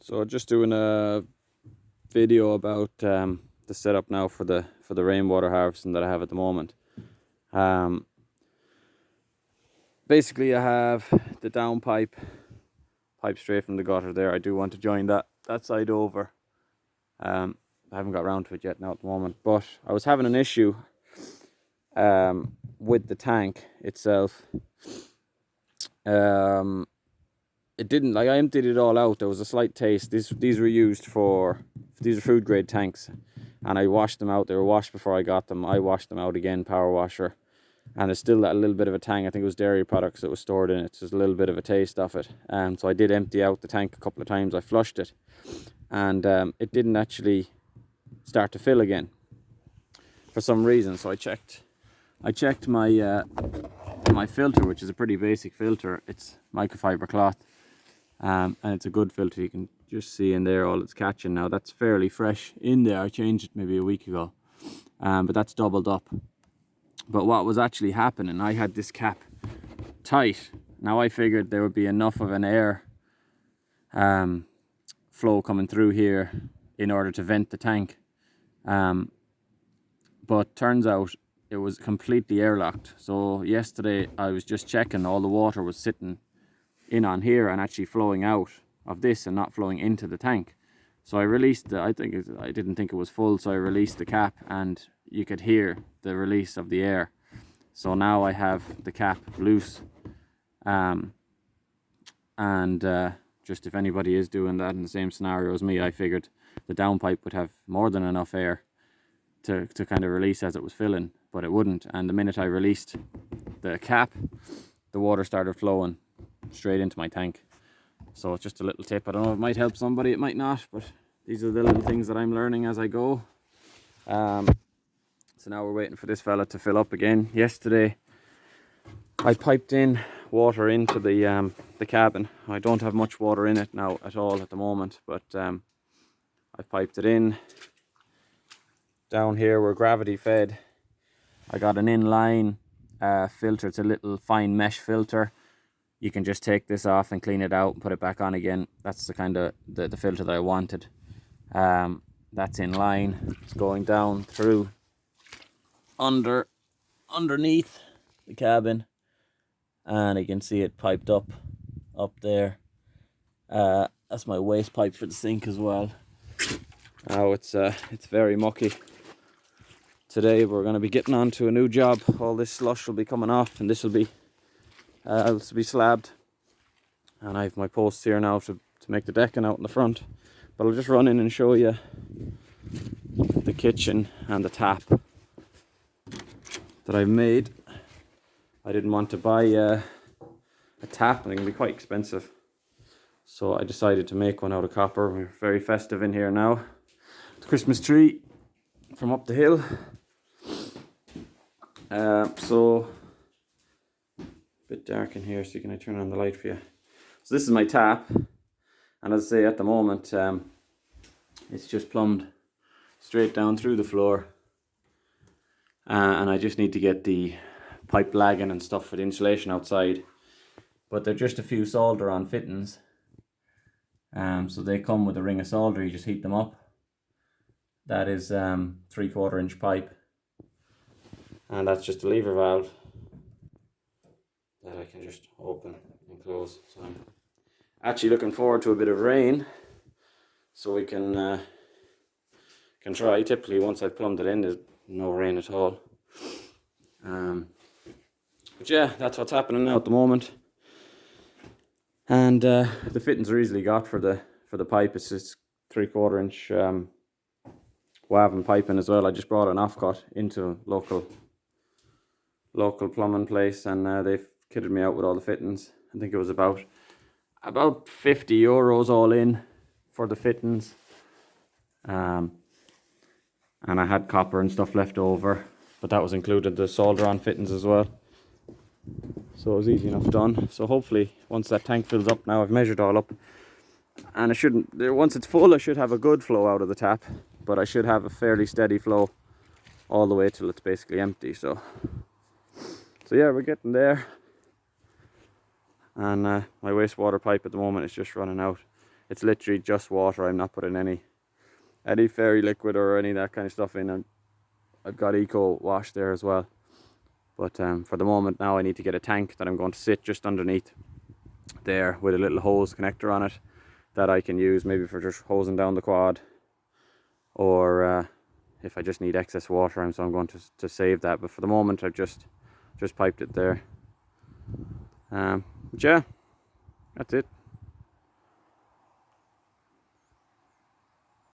So just doing a video about the setup now for the rainwater harvesting that I have at the moment. Basically I have the down pipe straight from the gutter there. I do want to join that side over. I haven't got around to it yet now at the moment, but I was having an issue with the tank itself. It didn't, like, I emptied it all out. There was a slight taste. These were used for, these are food grade tanks, and I washed them out. They were washed before I got them. I washed them out again, power washer, and there's still that little bit of a tang. I think it was dairy products that was stored in it. So there's a little bit of a taste of it. So I did empty out the tank a couple of times. I flushed it, and it didn't actually start to fill again for some reason. So I checked my my filter, which is a pretty basic filter. It's microfiber cloth, and it's a good filter. You can just see in there all it's catching now. That's fairly fresh in there. I changed it maybe a week ago, but that's doubled up. But what was actually happening, I had this cap tight. Now I figured there would be enough of an air flow coming through here in order to vent the tank, but turns out it was completely airlocked. So yesterday I was just checking, all the water was sitting in on here and actually flowing out of this and not flowing into the tank. So I released I didn't think it was full, so I released the cap and you could hear the release of the air. So now I have the cap loose, and just if anybody is doing that in the same scenario as me, I figured the downpipe would have more than enough air to kind of release as it was filling, but it wouldn't. And the minute I released the cap, the water started flowing straight into my tank. So it's just a little tip. I don't know, it might help somebody, it might not, but these are the little things that I'm learning as I go. So now we're waiting for this fella to fill up again. Yesterday I piped in water into the cabin. I don't have much water in it now at all at the moment, but I piped it in. Down here we're gravity fed. I got an inline filter. It's a little fine mesh filter. You can just take this off and clean it out and put it back on again. That's the kind of the filter that I wanted. That's in line. It's going down through underneath the cabin, and you can see it piped up there. That's my waste pipe for the sink as well. Now it's very mucky. Today we're going to be getting on to a new job. All this slush will be coming off, and this will be slabbed. And I have my posts here now to make the decking out in the front. But I'll just run in and show you the kitchen and the tap that I've made. I didn't want to buy a tap, and it can be quite expensive. So I decided to make one out of copper. We're very festive in here now. The Christmas tree from up the hill. So a bit dark in here, so can I turn on the light for you? So this is my tap, and as I say, at the moment it's just plumbed straight down through the floor, and I just need to get the pipe lagging and stuff for the insulation outside, but they're just a few solder on fittings. So they come with a ring of solder. You just heat them up. That is 3/4 inch pipe, and that's just a lever valve that I can just open and close. So I'm actually looking forward to a bit of rain, so we can try. Typically once I've plumbed it in, there's no rain at all. But yeah, that's what's happening now at the moment. And the fittings are easily got for the pipe. It's just 3/4 inch Waven piping as well. I just brought an offcut into a local plumbing place, and they've kitted me out with all the fittings. I think it was about €50 all in for the fittings. And I had copper and stuff left over, but that was included the solder on fittings as well. So it was easy enough done. So hopefully once that tank fills up now, I've measured all up, and once it's full, I should have a good flow out of the tap, but I should have a fairly steady flow all the way till it's basically empty. So yeah, we're getting there. And my wastewater pipe at the moment is just running out. It's literally just water. I'm not putting any fairy liquid or any of that kind of stuff in. And I've got eco wash there as well. But for the moment now, I need to get a tank that I'm going to sit just underneath there with a little hose connector on it that I can use maybe for just hosing down the quad, or if I just need excess water, so I'm going to save that. But for the moment, I've just piped it there. But yeah, that's it.